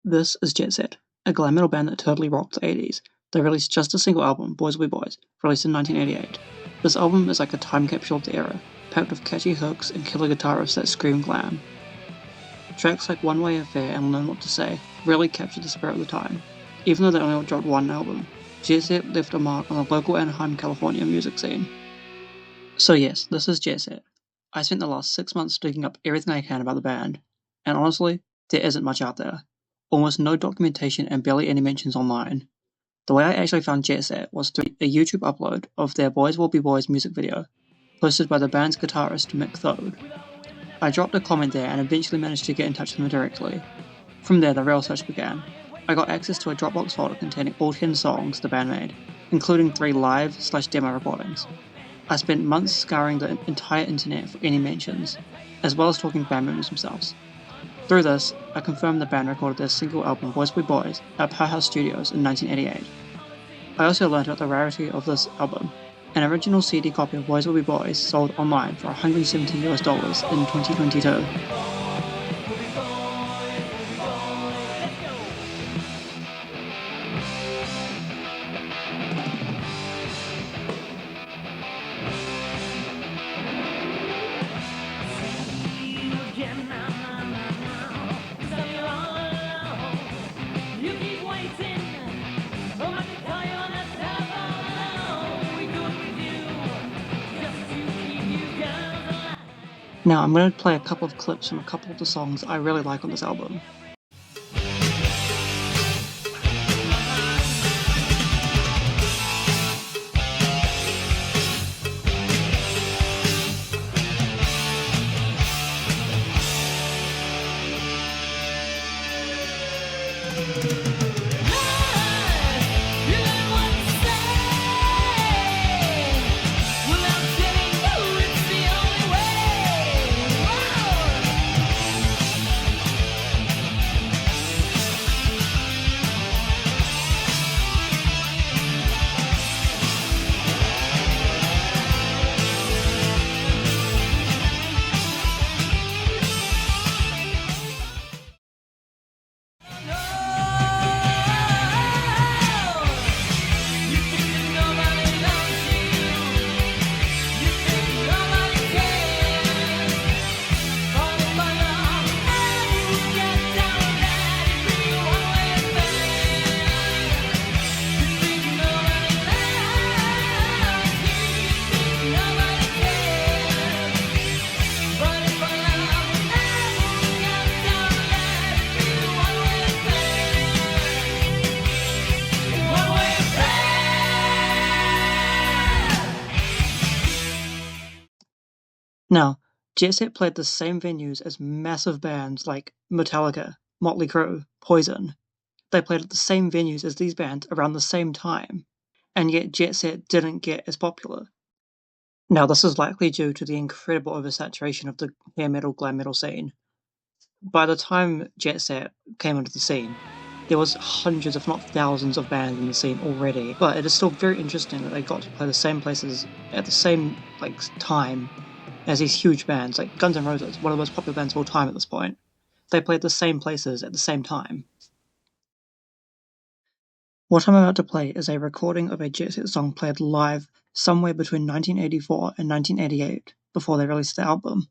This is Jettset, a glam metal band that totally rocked the 80s. They released just a single album, Boyz Will B Boyz, released in 1988. This album is like a time capsule of the era, packed with catchy hooks and killer guitarists that scream glam. Tracks like One Way Affair and Learn What to Say really captured the spirit of the time. Even though they only dropped one album, Jettset left a mark on the local Anaheim, California music scene. So yes, this is Jettset. I spent the last 6 months digging up everything I can about the band, and honestly, there isn't much out there. Almost no documentation and barely any mentions online. The way I actually found Jettset was through a YouTube upload of their Boyz Will B Boyz music video, posted by the band's guitarist Mick Thode. I dropped a comment there and eventually managed to get in touch with them directly. From there, the real search began. I got access to a Dropbox folder containing all 10 songs the band made, including 3 live/demo recordings. I spent months scouring the entire internet for any mentions, as well as talking to band members themselves. Through this, I confirmed the band recorded their single album Boyz Will B Boyz at Powerhouse Studios in 1988. I also learned about the rarity of this album. An original CD copy of Boyz Will B Boyz sold online for $170 in 2022. Now I'm going to play a couple of clips from a couple of the songs I really like on this album. Now, Jettset played the same venues as massive bands like Metallica, Motley Crue, Poison. They played at the same venues as these bands around the same time, and yet Jettset didn't get as popular. Now, this is likely due to the incredible oversaturation of the hair metal glam metal scene. By the time Jettset came into the scene, there was hundreds if not thousands of bands in the scene already, but it is still very interesting that they got to play the same places at the same time as these huge bands, like Guns N' Roses, one of the most popular bands of all time at this point. They played the same places at the same time. What I'm about to play is a recording of a Jettset song played live somewhere between 1984 and 1988, before they released the album.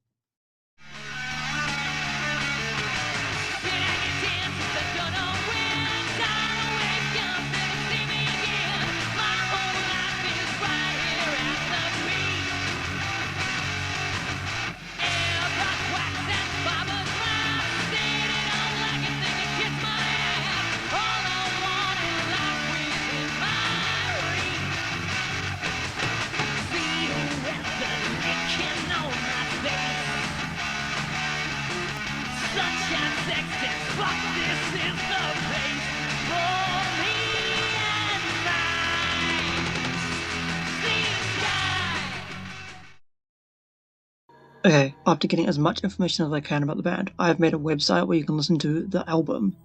Okay, after getting as much information as I can about the band, I have made a website where you can listen to the album.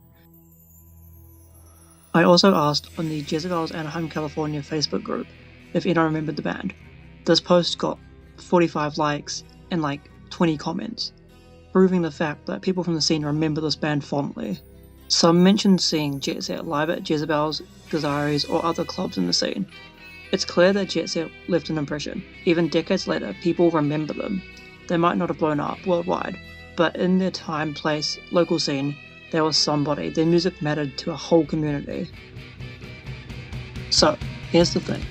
I also asked on the Jezebel's Anaheim, California Facebook group if anyone remembered the band. This post got 45 likes and like 20 comments, proving the fact that people from the scene remember this band fondly. Some mentioned seeing Jettset live at Jezebel's, Gazari's, or other clubs in the scene. It's clear that Jettset left an impression. Even decades later, people remember them. They might not have blown up worldwide, but in their time, place, local scene, they were somebody. Their music mattered to a whole community. So, here's the thing.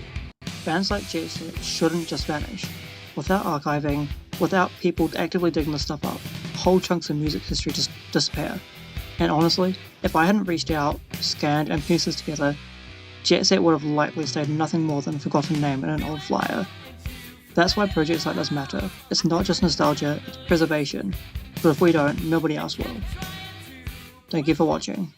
Bands like Jettset shouldn't just vanish. Without archiving, without people actively digging this stuff up, whole chunks of music history just disappear. And honestly, if I hadn't reached out, scanned, and pieced this together, Jettset would have likely stayed nothing more than a forgotten name in an old flyer. That's why projects like this matter. It's not just nostalgia, it's preservation. But if we don't, nobody else will. Thank you for watching.